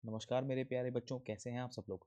नमस्कार मेरे प्यारे बच्चों, कैसे हैं आप सब लोग।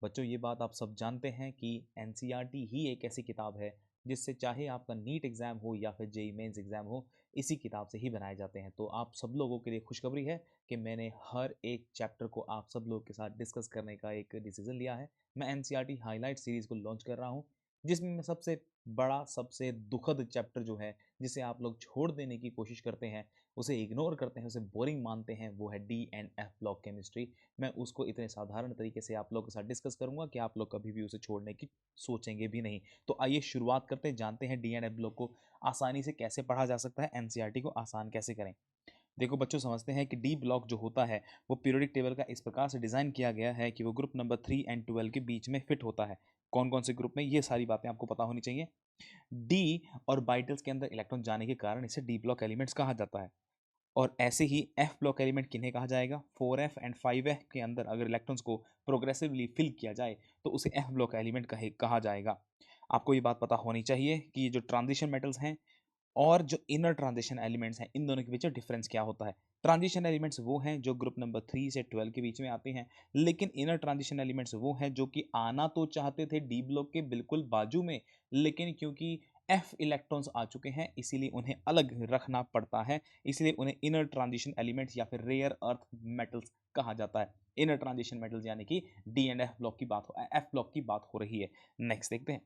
बच्चों, ये बात आप सब जानते हैं कि एनसीईआरटी ही एक ऐसी किताब है जिससे चाहे आपका नीट एग्ज़ाम हो या फिर जेईई मेंस एग्ज़ाम हो, इसी किताब से ही बनाए जाते हैं। तो आप सब लोगों के लिए खुशखबरी है कि मैंने हर एक चैप्टर को आप सब लोगों के साथ डिस्कस करने का एक डिसीजन लिया है। मैं एनसीईआरटी हाइलाइट सीरीज़ को लॉन्च कर रहा हूँ, जिसमें मैं सबसे बड़ा, सबसे दुखद चैप्टर जो है, जिसे आप लोग छोड़ देने की कोशिश करते हैं, उसे इग्नोर करते हैं, उसे बोरिंग मानते हैं, वो है D and F block chemistry. मैं उसको इतने साधारण तरीके से आप लोगों के साथ डिस्कस करूंगा कि आप लोग कभी भी उसे छोड़ने की सोचेंगे भी नहीं। तो आइए शुरुआत करते हैं, जानते हैं डी एंड एफ ब्लॉक को आसानी से कैसे पढ़ा जा सकता है, एनसीईआरटी को आसान कैसे करें। देखो बच्चों, समझते हैं कि डी ब्लॉक जो होता है वो पीरियोडिक टेबल का इस प्रकार से डिज़ाइन किया गया है कि वो ग्रुप नंबर 3 और 12 के बीच में फिट होता है। कौन कौन से ग्रुप में, ये सारी बातें आपको पता होनी चाहिए। डी और बाइटल्स के अंदर इलेक्ट्रॉन जाने के कारण इसे डी ब्लॉक एलिमेंट्स कहा जाता है। और ऐसे ही एफ ब्लॉक एलिमेंट किन्हें कहा जाएगा, 4f एंड 5f के अंदर अगर इलेक्ट्रॉन्स को प्रोग्रेसिवली फिल किया जाए तो उसे एफ ब्लॉक एलिमेंट कहा जाएगा। आपको ये बात पता होनी चाहिए कि ये जो ट्रांजिशन मेटल्स हैं और जो इनर ट्रांजिशन एलिमेंट्स हैं, इन दोनों के बीच डिफरेंस क्या होता है। ट्रांजिशन एलिमेंट्स वो हैं जो ग्रुप नंबर 3 से 12 के बीच में आते हैं, लेकिन इनर ट्रांजिशन एलिमेंट्स वो हैं जो कि आना तो चाहते थे डी ब्लॉक के बिल्कुल बाजू में, लेकिन क्योंकि एफ इलेक्ट्रॉन्स आ चुके हैं इसीलिए उन्हें अलग रखना पड़ता है। इसलिए उन्हें इनर ट्रांजिशन एलिमेंट्स या फिर रेयर अर्थ मेटल्स कहा जाता है। इनर ट्रांजिशन मेटल्स यानी कि डी एंड एफ ब्लॉक की एफ ब्लॉक की बात हो रही है। नेक्स्ट देखते हैं।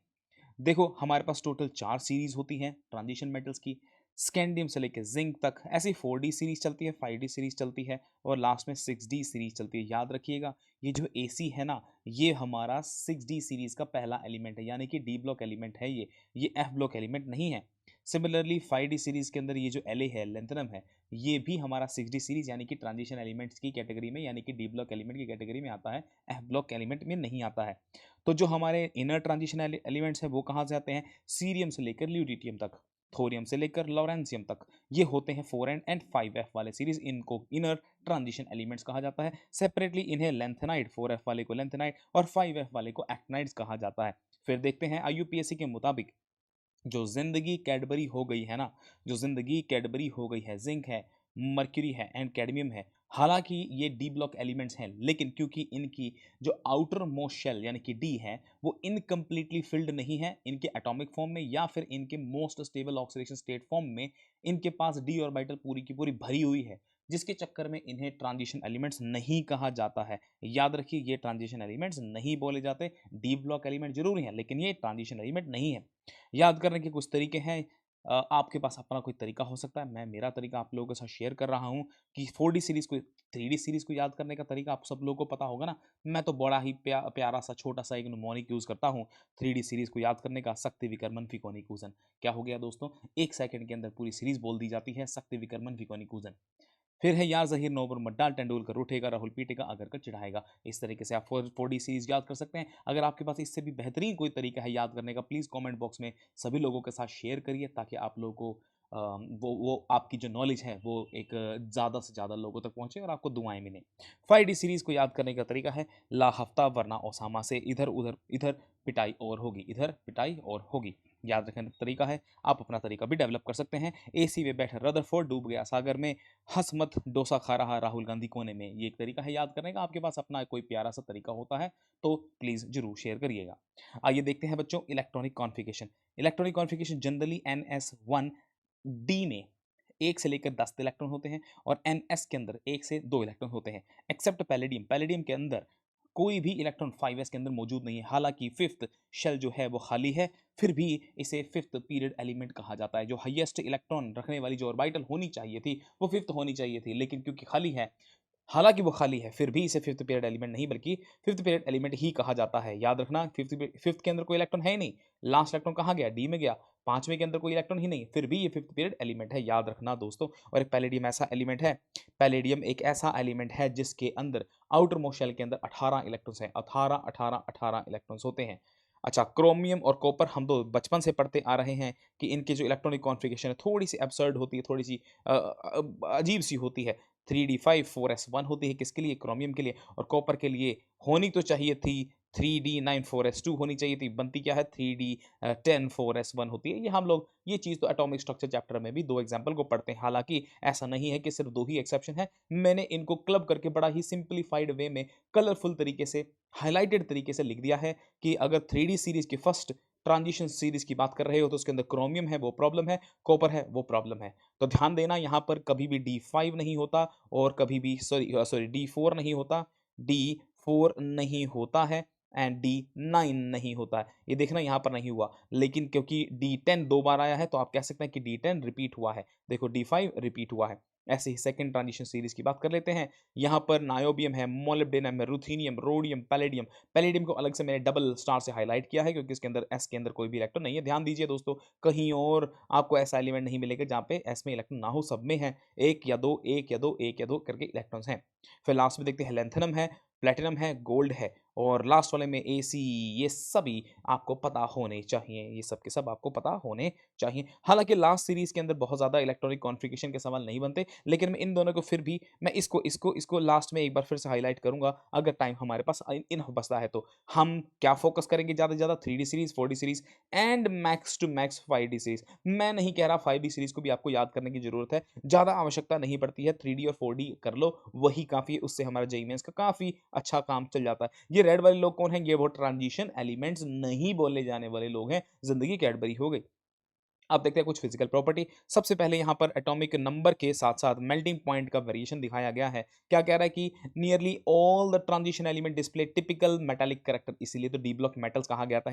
देखो हमारे पास टोटल 4 सीरीज होती हैं ट्रांजिशन मेटल्स की, स्कैंडियम से लेकर जिंक तक। ऐसी 4D सीरीज चलती है, 5D सीरीज चलती है और लास्ट में 6D सीरीज चलती है। याद रखिएगा, ये जो AC है ना, ये हमारा 6D सीरीज का पहला एलिमेंट है, यानी कि डी ब्लॉक एलिमेंट है ये एफ ब्लॉक एलिमेंट नहीं है। सिमिलरली 5D सीरीज के अंदर ये जो La है, लेंथनम है, ये भी हमारा 6D सीरीज यानी कि ट्रांजिशन एलिमेंट्स की कैटेगरी में, यानी कि डी ब्लॉक एलिमेंट की कैटेगरी में आता है, एफ ब्लॉक एलिमेंट में नहीं आता है। तो जो हमारे इनर ट्रांजिशन एलिमेंट्स हैं वो कहाँ से आते हैं, सीरियम से लेकर ल्यूटियम तक, थोरियम से लेकर लॉरेंसियम तक, ये होते हैं 4n and 5f वाले सीरीज, इनको इनर ट्रांजिशन एलिमेंट्स कहा जाता है। सेपरेटली इन्हें लेंथेनाइड, 4f वाले को लेंथेनाइड और 5f वाले को एक्टिनाइड्स कहा जाता है। फिर देखते हैं IUPAC के मुताबिक जो जिंदगी कैडबरी हो गई है ना, जो जिंदगी कैडबरी हो गई है, जिंक है, मर्क्यूरी है एंड कैडमियम है, हालांकि ये डी ब्लॉक एलिमेंट्स हैं, लेकिन क्योंकि इनकी जो आउटर मोस्ट शेल यानी कि डी है वो इनकम्प्लीटली फिल्ड नहीं है, इनके एटॉमिक फॉर्म में या फिर इनके most stable oxidation state form में इनके पास डी ऑर्बिटल पूरी की पूरी भरी हुई है, जिसके चक्कर में इन्हें ट्रांजिशन एलिमेंट्स नहीं कहा जाता है। याद रखिए, ये ट्रांजिशन एलिमेंट्स नहीं बोले जाते। डी ब्लॉक एलिमेंट जरूरी है लेकिन ये ट्रांजिशन एलिमेंट नहीं है। याद करने के कुछ तरीके हैं। आपके पास अपना कोई तरीका हो सकता है, मैं मेरा तरीका आप लोगों के साथ शेयर कर रहा हूँ कि 4D सीरीज को 3D सीरीज को याद करने का तरीका आप सब लोगों को पता होगा ना। मैं तो बड़ा ही प्यारा सा छोटा सा एक न्यूमोनिक यूज़ करता हूँ 3D सीरीज को याद करने का, शक्ति विकर्मन फिकोनिकूजन। क्या हो गया दोस्तों, 1 सेकंड के अंदर पूरी सीरीज बोल दी जाती है, शक्ति विकर्मन फिकोनिकूजन। फिर है यार ज़हीर नोबर मड्डाल तेंदुलकर उठेगा राहुल पीटेगा अगर कर चिढ़ाएगा। इस तरीके से आप 4D सीरीज याद कर सकते हैं। अगर आपके पास इससे भी बेहतरीन कोई तरीका है याद करने का, प्लीज़ कमेंट बॉक्स में सभी लोगों के साथ शेयर करिए, ताकि आप लोगों को वो आपकी जो नॉलेज है वो एक ज़्यादा से ज़्यादा लोगों तक पहुँचे और आपको दुआएं मिलें। 5D सीरीज़ को याद करने का तरीका है ला हफ्ता वरना ओसामा से इधर उधर इधर पिटाई और होगी, इधर पिटाई और होगी। याद रखने का तरीका है, आप अपना तरीका भी डेवलप कर सकते हैं। AC में बैठा रदरफोर्ड डूब गया सागर में, हंस मत डोसा खा रहा राहुल गांधी कोने में, ये एक तरीका है याद करने का। आपके पास अपना कोई प्यारा सा तरीका होता है तो प्लीज़ जरूर शेयर करिएगा। आइए देखते हैं बच्चों, electronic configuration. Electronic configuration generally NS1D में 1 से लेकर 10 इलेक्ट्रॉन होते हैं और NS के अंदर 1 से 2 इलेक्ट्रॉन होते हैं, एक्सेप्ट पैलेडियम। पैलेडियम के अंदर कोई भी इलेक्ट्रॉन 5s के अंदर मौजूद नहीं है, हालांकि फिफ्थ शेल जो है वो खाली है, फिर भी इसे फिफ्थ पीरियड एलिमेंट कहा जाता है। जो हाईएस्ट इलेक्ट्रॉन रखने वाली जो ऑर्बिटल होनी चाहिए थी वो फिफ्थ होनी चाहिए थी, लेकिन क्योंकि खाली है, हालांकि वो खाली है, फिर भी इसे फिफ्थ पीरियड एलिमेंट नहीं बल्कि फिफ्थ पीरियड एलिमेंट ही कहा जाता है। याद रखना, फिफ्थ के अंदर कोई इलेक्ट्रॉन है ही नहीं, लास्ट इलेक्ट्रॉन कहाँ गया, डी में गया। पांचवें के अंदर कोई इलेक्ट्रॉन ही नहीं, फिर भी ये फिफ्थ पीरियड एलिमेंट है, याद रखना दोस्तों। और एक पैलेडियम ऐसा एलिमेंट है, पैलेडियम एक ऐसा एलिमेंट है जिसके अंदर आउटर मोस्ट शेल के अंदर 18 इलेक्ट्रॉन्स हैं, 18 इलेक्ट्रॉन्स होते हैं। अच्छा, क्रोमियम और कॉपर हम तो बचपन से पढ़ते आ रहे हैं कि इनकी जो इलेक्ट्रॉनिक कॉन्फ़िगरेशन है थोड़ी सी एब्सर्ड होती है, थोड़ी सी अजीब सी होती है। 3D5 4s1 होती है, किसके लिए, क्रोमियम के लिए, और कॉपर के लिए होनी तो चाहिए थी 3d9 4s2 होनी चाहिए थी, बनती क्या है 3d10 4s1 होती है। ये हम लोग ये चीज़ तो एटॉमिक स्ट्रक्चर चैप्टर में भी 2 एग्जांपल को पढ़ते हैं। हालाँकि ऐसा नहीं है कि सिर्फ 2 ही एक्सेप्शन है, मैंने इनको क्लब करके बड़ा ही सिंप्लीफाइड वे में कलरफुल तरीके से, हाइलाइटेड तरीके से लिख दिया है कि अगर 3D सीरीज़ की फर्स्ट ट्रांजिशन सीरीज़ की बात कर रहे हो तो उसके अंदर क्रोमियम है वो प्रॉब्लम है, कॉपर है वो प्रॉब्लम है। तो ध्यान देना यहाँ पर कभी भी D5 नहीं होता और कभी भी सॉरी D4 नहीं होता, D4 नहीं होता है एंड D9 नहीं होता है। ये देखना यहाँ पर नहीं हुआ, लेकिन क्योंकि D10 2 बार आया है तो आप कह सकते हैं कि D10 रिपीट हुआ है। देखो D5 रिपीट हुआ है। ऐसे ही सेकंड ट्रांजिशन सीरीज़ की बात कर लेते हैं। यहाँ पर नायोबियम है, मोलिब्डेनम है, रुथेनियम, रोडियम, पैलेडियम। पैलेडियम को अलग से मैंने डबल स्टार से हाइलाइट किया है क्योंकि इसके अंदर एस के अंदर कोई भी इलेक्ट्रॉन नहीं है। ध्यान दीजिए दोस्तों, कहीं और आपको ऐसा एलिमेंट नहीं मिलेगा जहाँ पे एस में इलेक्ट्रॉन ना हो, सब में है। 1 या 2, 1 या 2, 1 या 2 करके इलेक्ट्रॉन्स हैं। फिर लास्ट में देखते हैं लैंथेनम है, प्लैटिनम है, गोल्ड है और लास्ट वाले में एसी। ये सभी आपको पता होने चाहिए, ये सब के सब आपको पता होने चाहिए। हालांकि लास्ट सीरीज के अंदर बहुत ज़्यादा इलेक्ट्रॉनिक कॉन्फ़िगरेशन के सवाल नहीं बनते, लेकिन मैं इन दोनों को फिर भी मैं इसको लास्ट में एक बार फिर से हाईलाइट करूंगा अगर टाइम हमारे पास इन बचता है तो। हम क्या फोकस करेंगे ज़्यादा से ज़्यादा 3D series, 4D series and max to max 5D series. मैं नहीं कह रहा 5D सीरीज को भी आपको याद करने की जरूरत है, ज़्यादा आवश्यकता नहीं पड़ती है, 3D और 4D कर लो वही काफ़ी है, उससे हमारा जेईई मेंस का काफ़ी अच्छा काम चल जाता है। ये रेड वाले लोग कौन हैं? ये वो ट्रांजिशन एलिमेंट्स नहीं बोले जाने वाले लोग हैं। जिंदगी कैडबरी हो गई। अब देखते हैं कुछ फिजिकल प्रॉपर्टी। सबसे पहले यहाँ पर एटॉमिक नंबर के साथ साथ मेल्टिंग पॉइंट का वेरिएशन दिखाया गया है। क्या कह रहा है कि nearly all the transition element display typical metallic character, इसीलिए तो डी ब्लॉक मेटल्स कहा जाता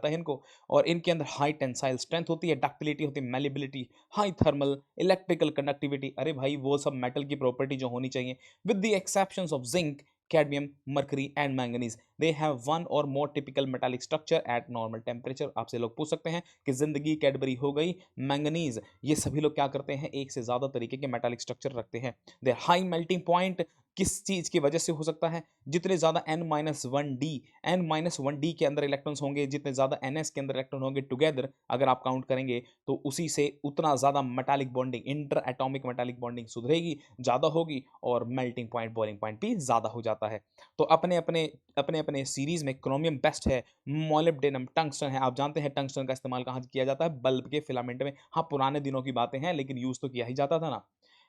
है इनको। और इनके अंदर हाई टेंसाइल स्ट्रेंथ होती है, डक्टिलिटी होती है, malleability, high thermal, electrical conductivity. अरे भाई वो सब मेटल की प्रॉपर्टी जो होनी चाहिए, with the exceptions of zinc, cadmium, mercury and manganese. They have one or more typical metallic structure at normal temperature. आपसे लोग पूछ सकते हैं कि जिंदगी कैडबरी हो गई, मैंगनीज, ये सभी लोग क्या करते हैं? एक से ज्यादा तरीके के मेटालिक स्ट्रक्चर रखते हैं। देयर हाई मेल्टिंग पॉइंट किस चीज की वजह से हो सकता है? जितने ज्यादा n-1d के अंदर इलेक्ट्रॉन्स होंगे, जितने ज्यादा ns के अंदर इलेक्ट्रॉन होंगे टुगेदर, अगर आप काउंट करेंगे तो उसी से उतना ज्यादा metallic bonding, interatomic metallic bonding सुधरेगी, ज्यादा होगी और मेल्टिंग पॉइंट, बॉइलिंग पॉइंट भी ज्यादा हो जाता है। तो अपने सीरीज में क्रोमियम बेस्ट है, मोलिब्डेनम, टंगस्टन है। आप जानते हैं टंगस्टन का इस्तेमाल कहाँ किया जाता है? बल्ब के फिलामेंट में। हाँ, पुराने दिनों की बातें हैं लेकिन यूज तो किया ही जाता था ना,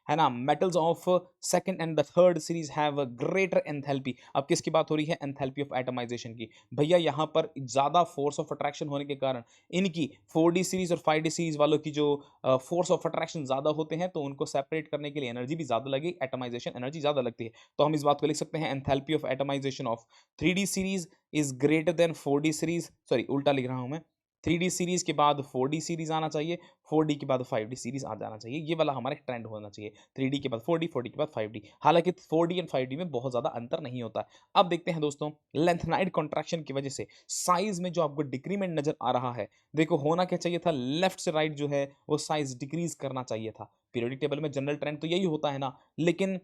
है ना। Metals of second and the third series have greater enthalpy. अब किसकी बात हो रही है? एंथैल्पी ऑफ एटमाइजेशन की। भैया यहाँ पर ज्यादा फोर्स ऑफ अट्रैक्शन होने के कारण इनकी 4D सीरीज और 5D सीरीज वालों की जो फोर्स ऑफ अट्रैक्शन ज्यादा होते हैं तो उनको सेपरेट करने के लिए एनर्जी भी ज्यादा लगी, एटमाइजेशन एनर्जी ज्यादा लगती है। तो हम इस बात को लिख सकते हैं, enthalpy of atomisation of 3D series is greater than 4D series. Sorry, उल्टा लिख रहा हूं मैं। 3D सीरीज के बाद 4D सीरीज आना चाहिए, 4D के बाद 5D सीरीज आ जाना चाहिए। ये वाला हमारा ट्रेंड होना चाहिए, 3D के बाद 4D, 4D के बाद 5D। हालांकि 4D एंड 5D में बहुत ज्यादा अंतर नहीं होता। अब देखते हैं दोस्तों, लेंथनाइड कॉन्ट्रैक्शन की वजह से साइज में जो आपको डिक्रीमेंट नजर आ रहा है, देखो होना क्या चाहिए था? लेफ्ट से राइट जो है वो साइज डिक्रीज करना चाहिए था। पीरियोडिक टेबल में जनरल ट्रेंड तो यही होता है ना, लेकिन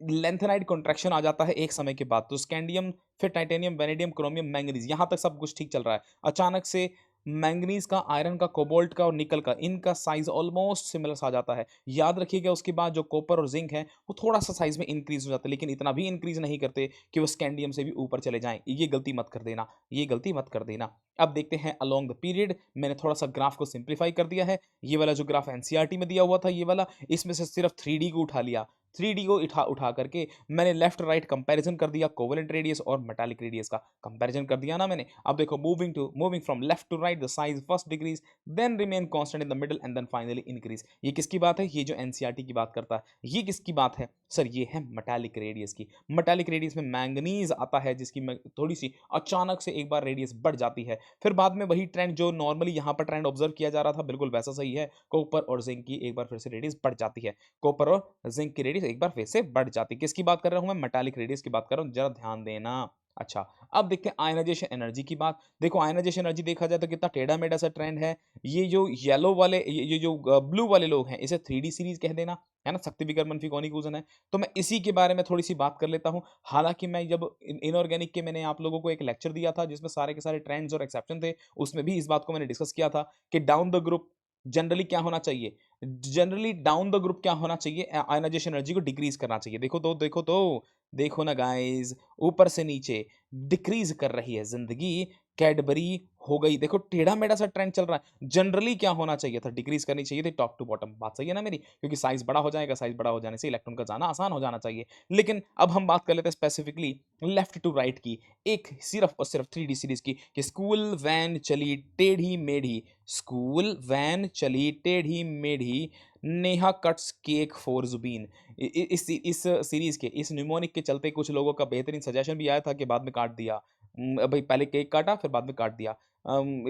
लेंथनाइड कॉन्ट्रैक्शन आ जाता है एक समय के बाद। तो स्कैंडियम, फिर टाइटेनियम, वेनेडियम, क्रोमियम, मैंगनीज, यहां तक सब कुछ ठीक चल रहा है। अचानक से मैंगनीज का, आयरन का, कोबाल्ट का और निकल का, इनका साइज ऑलमोस्ट सिमिलर सा जाता है। याद रखिएगा उसके बाद जो कॉपर और जिंक है वो थोड़ा सा साइज में इंक्रीज हो जाता है, लेकिन इतना भी इंक्रीज नहीं करते कि वो स्कैंडियम से भी ऊपर चले जाएं। ये गलती मत कर देना, ये गलती मत कर देना। अब देखते हैं अलोंग द पीरियड। मैंने थोड़ा सा ग्राफ को सिंप्लीफाई कर दिया है। ये वाला जो ग्राफ एनसीईआरटी में दिया हुआ था, ये वाला, इसमें से सिर्फ 3D को उठा लिया। 3D को उठा करके मैंने लेफ्ट राइट कंपैरिजन कर दिया, कोवेलेंट रेडियस और मेटालिक रेडियस का कंपैरिजन कर दिया ना मैंने। अब देखो, moving from left to right the size first decrease, then remain constant in the middle and then finally increase. ये किसकी बात है? ये जो एनसीईआरटी की बात करता है। ये किसकी बात है सर? ये है मेटालिक रेडियस की। मेटालिक रेडियस में मैंगनीज आता है जिसकी थोड़ी सी अचानक से एक बार रेडियस बढ़ जाती है, फिर बाद में वही ट्रेंड जो नॉर्मली यहाँ पर ट्रेंड ऑब्जर्व किया जा रहा था बिल्कुल वैसा सही है। कॉपर और जिंक की एक बार फिर से रेडियस बढ़ जाती है, कॉपर और जिंक की रेडियस एक बार फिर से बढ़ जाती है। किसकी बात कर रहा हूं मैं? मेटालिक रेडियस की बात कर रहा हूं, जरा ध्यान देना। अच्छा, अब देखते हैं आयनाइजेशन एनर्जी की बात। देखो आयनाइजेशन एनर्जी देखा जाए तो कितना टेढ़ा मेढ़ा सा ट्रेंड है। ये जो येलो वाले, ये जो ब्लू वाले लोग हैं, इसे 3D सीरीज कह देना, है ना। शक्ति विकर मनफी कौन कूजन है, तो मैं इसी के बारे में थोड़ी सी बात कर लेता हूं। हालांकि मैं जब इनऑर्गेनिक के मैंने आप लोगों को एक लेक्चर दिया था जिसमें सारे के सारे ट्रेंड्स और एक्सेप्शन थे, उसमें भी इस बात को मैंने डिस्कस किया था कि डाउन द ग्रुप जनरली क्या होना चाहिए, जनरली डाउन द ग्रुप क्या होना चाहिए? आयनाइजेशन एनर्जी को डिक्रीज करना चाहिए। देखो तो देखो ना गाइस, ऊपर से नीचे डिक्रीज कर रही है जिंदगी, कैडबरी हो गई, देखो टेढ़ा मेढ़ा सा ट्रेंड चल रहा है। जनरली क्या होना चाहिए था, डिक्रीज करनी चाहिए थी टॉप टू बॉटम, बात सही है ना मेरी, क्योंकि साइज बड़ा हो जाएगा, साइज बड़ा हो जाने से इलेक्ट्रॉन का जाना आसान हो जाना चाहिए। लेकिन अब हम बात कर लेते हैं स्पेसिफिकली लेफ्ट टू राइट की, एक सिर्फ और सिर्फ 3D सीरीज की, कि स्कूल वैन चली टेढ़ी मेढ़ी, स्कूल वैन चली टेढ़ी मेढ़ी, Neha cuts cake for Jubin. इस सीरीज के इस न्यूमोनिक के चलते कुछ लोगों का बेहतरीन सजेशन भी आया था कि बाद में काट दिया। भाई पहले केक काटा फिर बाद में काट दिया।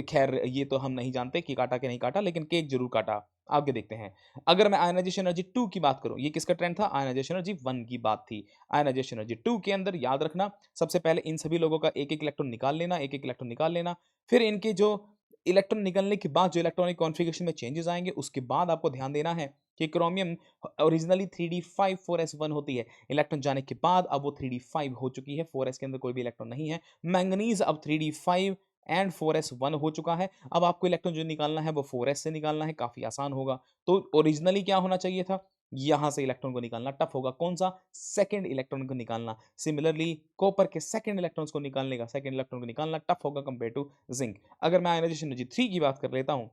खैर ये तो हम नहीं जानते कि काटा कि नहीं काटा, लेकिन केक जरूर काटा। आगे देखते हैं। अगर मैं आयनाइजेशन एनर्जी 2 की बात करूं, ये किसका ट्रेंड था, आयनाइजेशन एनर्जी 1 की बात थी। आयनाइजेशन एनर्जी 2 के अंदर याद रखना, सबसे पहले इन सभी लोगों का एक एक इलेक्ट्रॉन निकाल लेना, एक एक इलेक्ट्रॉन निकाल लेना, फिर इनके जो इलेक्ट्रॉन निकलने के बाद जो इलेक्ट्रॉनिक कॉन्फ़िगरेशन में चेंजेस आएंगे, उसके बाद आपको ध्यान देना है कि क्रोमियम ओरिजिनली 3d5 4s1 होती है, इलेक्ट्रॉन जाने के बाद अब वो 3d5 हो चुकी है, 4s के अंदर कोई भी इलेक्ट्रॉन नहीं है। मैंगनीज अब 3d5 एंड 4s1 हो चुका है। अब आपको इलेक्ट्रॉन जो निकालना है वो 4s से निकालना है, काफी आसान होगा। तो ओरिजिनली क्या होना चाहिए था, यहां से इलेक्ट्रॉन को निकालना टफ होगा, कौन सा, सेकंड इलेक्ट्रॉन को निकालना। सिमिलरली कॉपर के सेकंड इलेक्ट्रॉन्स को निकालने का, सेकंड इलेक्ट्रॉन को निकालना टफ होगा कंपेयर टू जिंक। अगर मैं आयनाइजेशन एनर्जी 3 की बात कर लेता हूं,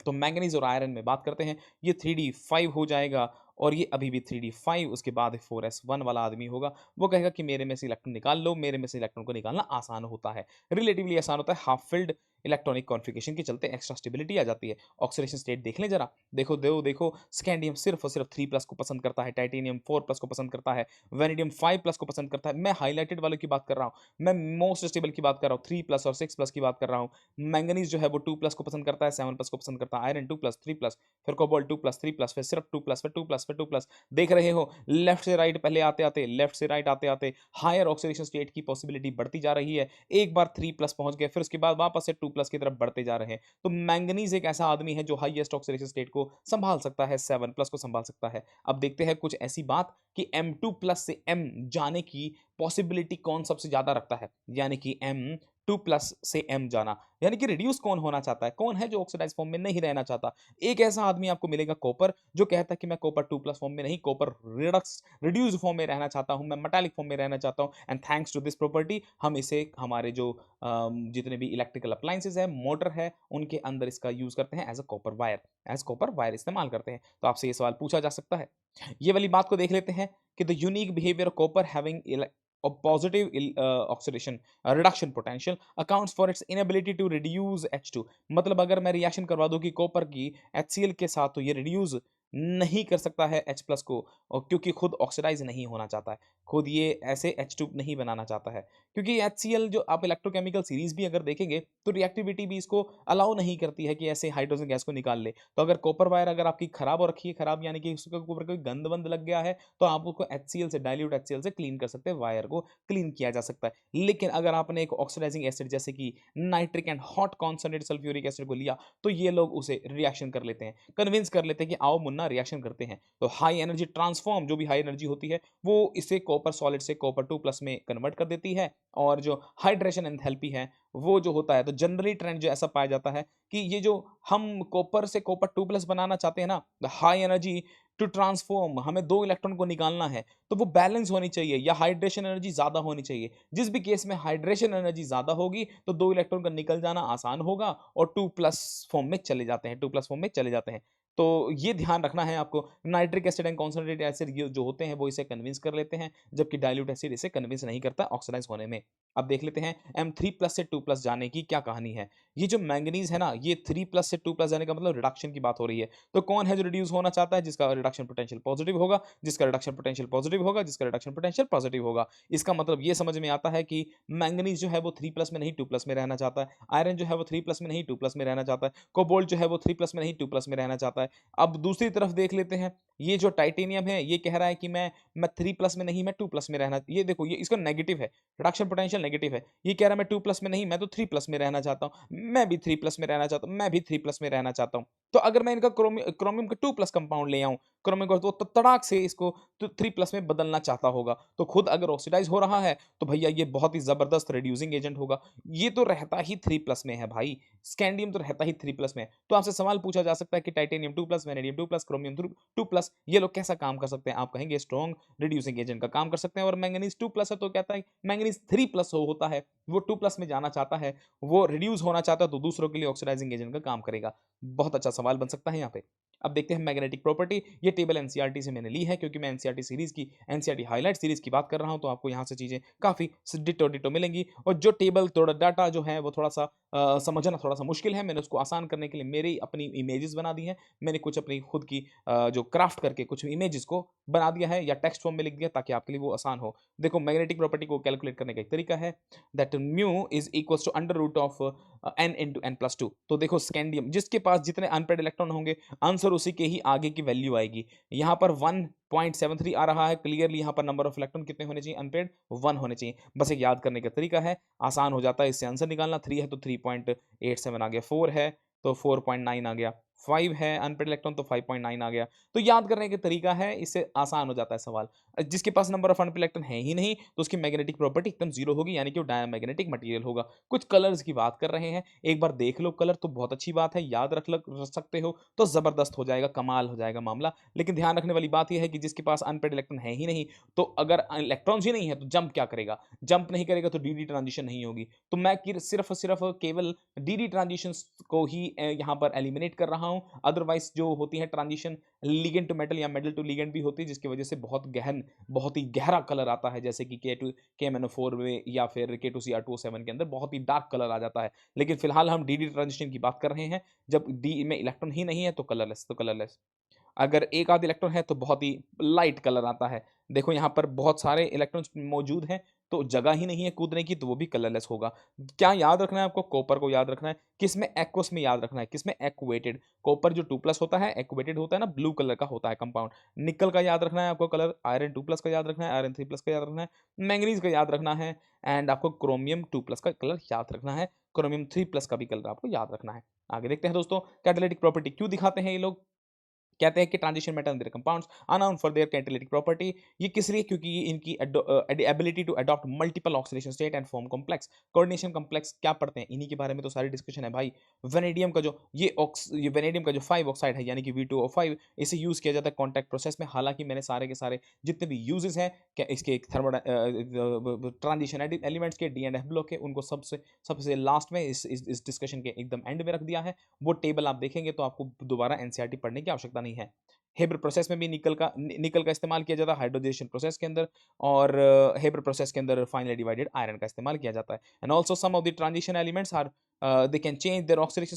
तो मैंगनीज और आयरन में बात करते हैं, ये 3d5 हो जाएगा, और ये अभी भी 3d5, उसके बाद 4s1 वाला आदमी होगा, वो कहेगा कि मेरे में से इलेक्ट्रॉन निकाल लो, मेरे में से इलेक्ट्रॉन को निकालना आसान होता है, रिलेटिवली आसान होता है। हाफ फिल्ड इलेक्ट्रॉनिक कॉन्फ़िगरेशन के चलते एक्स्ट्रा स्टेबिलिटी आ जाती है। ऑक्सीडेशन स्टेट देख लें जरा, देखो स्कैंडियम सिर्फ और सिर्फ 3 प्लस को पसंद करता है, टाइटेनियम 4 प्लस को पसंद करता है, वेनेडियम 5 प्लस को पसंद करता है। मैं हाईलाइटेड वालों की बात कर रहा हूँ, मैं मोस्ट स्टेबल की बात कर रहा हूँ, 3 प्लस और 6 प्लस की बात कर रहा हूँ। मैंगनीज जो है वो 2 प्लस को पसंद करता है, 7 प्लस को पसंद करता है, आयरन 2 प्लस 3 प्लस, फिर कोबाल्ट 2 प्लस 3 प्लस, फिर सिर्फ 2 प्लस, फिर 2 प्लस, फिर 2 प्लस। देख रहे हो लेफ्ट से राइट, पहले आते आते लेफ्ट से राइट आते आते हायर ऑक्सीडेशन स्टेट की पॉसिबिलिटी बढ़ती जा रही है। एक बार 3 प्लस पहुंच गए, फिर उसके बाद वापस से 2 प्लस की तरफ बढ़ते जा रहे हैं। तो मैंगनीज एक ऐसा आदमी है जो हाईएस्ट ऑक्सीडेशन स्टेट को संभाल सकता है, 7 प्लस को संभाल सकता है। अब देखते हैं कुछ ऐसी बात कि M2 प्लस से M जाने की पॉसिबिलिटी कौन सबसे ज्यादा रखता है, यानी कि M2 प्लस से M जाना, यानी कि रिड्यूस कौन होना चाहता है, कौन है जो ऑक्सीडाइज फॉर्म में नहीं रहना चाहता। एक ऐसा आदमी आपको मिलेगा कॉपर, जो कहता है कि मैं कॉपर 2 प्लस फॉर्म में नहीं, कॉपर रिड्यूस फॉर्म में रहना चाहता हूं, मैं मेटालिक फॉर्म में रहना चाहता हूं। And thanks to this property हम इसे हमारे जो जितने भी इलेक्ट्रिकल अप्लायंसेज है, मोटर है, उनके अंदर इसका यूज करते हैं as a copper wire, as copper wire इस्तेमाल करते हैं। तो आपसे ये सवाल पूछा जा सकता है। ये वाली बात को देख लेते हैं कि the unique behaviour of copper having a positive oxidation reduction potential accounts for its inability to reduce H2। मतलब अगर मैं रिएक्शन करवा दूं कि कॉपर की HCl के साथ, तो ये रिड्यूस नहीं कर सकता है H प्लस को, और क्योंकि खुद ऑक्सीडाइज नहीं होना चाहता है, खुद ये ऐसे H2 नहीं बनाना चाहता है, क्योंकि HCl जो आप इलेक्ट्रोकेमिकल सीरीज भी अगर देखेंगे तो रिएक्टिविटी भी इसको अलाउ नहीं करती है कि ऐसे हाइड्रोजन गैस को निकाल ले। तो अगर कॉपर वायर अगर आपकी खराब हो रखी है, खराब यानी कि उसके ऊपर कोई गंद वंद लग गया है, तो आप उसको HCl से, डाइल्यूट HCl से क्लीन कर सकते हैं, वायर को क्लीन किया जा सकता है। लेकिन अगर आपने एक ऑक्सीडाइजिंग एसिड जैसे कि nitric and hot concentrated sulphuric acid को लिया, तो ये लोग उसे रिएक्शन कर लेते हैं, कन्विंस कर लेते हैं कि आओ मुन्ना रिएक्शन करते हैं। तो हाई एनर्जी ट्रांसफॉर्म, जो भी हाई एनर्जी होती है, वो इसे कॉपर सॉलिड से कॉपर 2 प्लस में कन्वर्ट कर देती है। और जो हाइड्रेशन एंथैल्पी है वो जो होता है, तो जनरली ट्रेंड जो ऐसा पाया जाता है कि ये जो हम कॉपर से कॉपर 2 प्लस बनाना चाहते हैं ना, हाई एनर्जी टू ट्रांसफॉर्म, हमें 2 इलेक्ट्रॉन को निकालना है, तो वो बैलेंस होनी चाहिए या हाइड्रेशन एनर्जी ज्यादा होनी चाहिए। जिस भी केस में हाइड्रेशन एनर्जी ज्यादा होगी तो 2 इलेक्ट्रॉन का निकल जाना आसान होगा, और 2 प्लस फॉर्म में चले जाते हैं, 2 प्लस फॉर्म में चले जाते हैं। तो ये ध्यान रखना है आपको। Nitric acid and concentrated acid ये जो होते हैं वो इसे कन्विंस कर लेते हैं, जबकि डाइल्यूट एसिड इसे कन्विंस नहीं करता ऑक्सीडाइज होने में। अब देख लेते हैं M3 प्लस से 2 प्लस जाने की क्या कहानी है। ये जो मैंगनीज है ना, ये 3 प्लस से 2 प्लस जाने का मतलब रिडक्शन की बात हो रही है। तो कौन है जो रिड्यूस होना चाहता है, जिसका रिडक्शन पोटेंशियल पॉजिटिव होगा, जिसका रिडक्शन पोटेंशियल पॉजिटिव होगा, जिसका रिडक्शन पोटेंशियल पॉजिटिव होगा। इसका मतलब ये समझ में आता है कि मैंगनीज जो है वो 3 प्लस में नहीं 2 प्लस में रहना चाहता है, आयरन जो है वो 3 प्लस में नहीं 2 प्लस में रहना चाहता है, कोबाल्ट जो है वो 3 प्लस में नहीं 2 प्लस में रहना चाहता है। अब दूसरी तरफ देख लेते हैं, ये जो टाइटेनियम है ये कह रहा है कि मैं 3 प्लस में नहीं, मैं 2 प्लस में रहना, ये देखो ये इसका नेगेटिव है, रिडक्शन पोटेंशियल नेगेटिव है। ये कह रहा है मैं 2 प्लस में नहीं, मैं तो 3 प्लस में रहना चाहता हूँ, मैं भी 3 प्लस में रहना चाहता हूँ, मैं भी 3 प्लस में रहना चाहता हूँ। तो अगर मैं इनका क्रोमियम का 2 प्लस कंपाउंड ले आऊं, क्रोमियम को तो तड़ाक से इसको तो 3+ में बदलना चाहता होगा। तो खुद अगर ऑक्सीडाइज़ हो रहा है, तो भैया ये बहुत ही ज़बरदस्त रिड्यूसिंग एजेंट होगा। ये तो रहता ही 3+ में है भाई, स्कैंडियम तो रहता ही 3+ में है। तो आपसे सवाल पूछा जा सकता है कि टाइटेनियम 2+, वैनेडियम 2+, क्रोमियम 2+, ये लोग कैसा काम कर सकते हैं? आप कहेंगे स्ट्रॉन्ग रिड्यूसिंग एजेंट का काम कर सकते हैं, और मैंगनीज़ 2+ है तो कहता है मैंगनीज़ 3+ होता है, वो 2+ में जाना चाहता है, वो रिड्यूस होना चाहता है, तो दूसरों के लिए ऑक्सीडाइजिंग एजेंट का काम करेगा। बहुत अच्छा सवाल बन सकता है यहाँ पे। अब देखते हैं मैग्नेटिक प्रॉपर्टी। ये टेबल एनसीईआरटी से मैंने ली है, क्योंकि मैं एनसीईआरटी सीरीज़ की, एनसीईआरटी हाइलाइट सीरीज़ की बात कर रहा हूँ, तो आपको यहाँ से चीज़ें काफ़ी डिटो डिटो मिलेंगी। और जो टेबल थोड़ा डाटा जो है वो थोड़ा-सा समझना थोड़ा-सा मुश्किल है, मैंने उसको आसान करने के लिए मेरी अपनी इमेजेस बना दी हैं। मैंने कुछ अपनी खुद की जो क्राफ्ट करके कुछ इमेजेस को बना दिया है, या टेक्स्ट फॉर्म में लिख दिया, ताकि आपके लिए वो आसान हो। देखो, मैग्नेटिक प्रॉपर्टी को कैलकुलेट करने का एक तरीका है, that mu is equals to under root of n into n+2। तो देखो, स्कैंडियम जिसके पास जितने अनपेड इलेक्ट्रॉन होंगे, आंसर उसी के ही आगे की वैल्यू आएगी। यहाँ पर 1.73 आ रहा है, क्लियरली यहाँ पर नंबर ऑफ इलेक्ट्रॉन कितने होने चाहिए अनपेड? 1 होने चाहिए। बस एक याद करने का तरीका है, आसान हो जाता है इससे आंसर निकालना। 3 है तो 3.87 आ गया, 4 है तो 4.9 आ गया, 5 है अनपेड इलेक्ट्रॉन तो 5.9 आ गया। तो याद करने का तरीका है, इससे आसान हो जाता है सवाल। जिसके पास नंबर ऑफ अनपेड इलेक्ट्रॉन है ही नहीं, तो उसकी मैग्नेटिक प्रॉपर्टी एकदम जीरो होगी, यानी कि वो डायमैग्नेटिक मटेरियल होगा। कुछ कलर्स की बात कर रहे हैं, एक बार देख लो कलर तो बहुत अच्छी बात है, याद रख सकते हो तो ज़बरदस्त हो जाएगा, कमाल हो जाएगा मामला। लेकिन ध्यान रखने वाली बात यह है कि जिसके पास अनपेड इलेक्ट्रॉन है ही नहीं, तो अगर इलेक्ट्रॉन्स ही नहीं है तो जंप क्या करेगा? जंप नहीं करेगा तो डी ट्रांजिशन नहीं होगी। तो मैं सिर्फ सिर्फ केवल डी ट्रांजिशंस को ही यहाँ पर एलिमिनेट कर रहा हूँ। अदरवाइज जो होती है ट्रांजिशन, लिगेंड टू मेटल या मेटल टू लिगेंड भी होती है, जिसकी वजह से बहुत ही गहरा कलर आता है, जैसे कि KMnO4 में, या फिर K2Cr2O7 के अंदर बहुत ही डार्क कलर आ जाता है। लेकिन फिलहाल हम डी ट्रांजिशन की बात कर रहे हैं। जब डी में इलेक्ट्रॉन ही नहीं है तो कलरलेस। अगर एक आध इलेक्ट्रॉन है तो बहुत ही लाइट कलर आता है। देखो, यहाँ पर बहुत सारे इलेक्ट्रॉन्स मौजूद हैं, तो जगह ही नहीं है कूदने की, तो वो भी कलरलेस होगा। क्या याद रखना है आपको? कॉपर को याद रखना है। किसमें? एक्वस में याद रखना है। किसमें? एक्वेटेड। कॉपर जो 2+ होता है, एक्वेटेड होता है ना, ब्लू कलर का होता है कंपाउंड। निकल का याद रखना है आपको कलर, आयरन 2+ का याद रखना है, आयरन 3+ का याद रखना है, मैंगनीज का याद रखना है, एंड आपको क्रोमियम 2+ का कलर याद रखना है, क्रोमियम 3+ का भी कलर आपको याद रखना है। आगे देखते हैं दोस्तों, कैटालिटिक प्रॉपर्टी क्यों दिखाते हैं ये लोग? कहते हैं कि transition metal and their compounds are known for their catalytic property. ये किस लिए? क्योंकि ये इनकी ability to adopt multiple oxidation state and form complex coordination complex. क्या पढ़ते हैं? इन्हीं के बारे में तो सारी डिस्कशन है भाई। वेनेडियम का जो ये वेनेडियम का जो 5 ऑक्साइड है, यानी कि V2O5, इसे यूज किया जाता है कॉन्टैक्ट प्रोसेस में। हालांकि मैंने सारे के सारे जितने भी यूजेस हैं, क्या इसके थर्मो ट्रांजिशन एलिमेंट्स के, डी एंड एफ ब्लॉक के, उनको सबसे सबसे लास्ट में इस डिस्कशन के एकदम एंड में रख दिया है। वो टेबल आप देखेंगे तो आपको दोबारा एनसीईआरटी पढ़ने की आवश्यकता नहीं है। हेबर प्रोसेस में भी निकल का इस्तेमाल किया जाता है हाइड्रोजनेशन प्रोसेस के अंदर, और हेबर प्रोसेस के अंदर फाइनली डिवाइडेड आयरन का इस्तेमाल किया जाता है। And also some of the transition elements are they can change their oxidation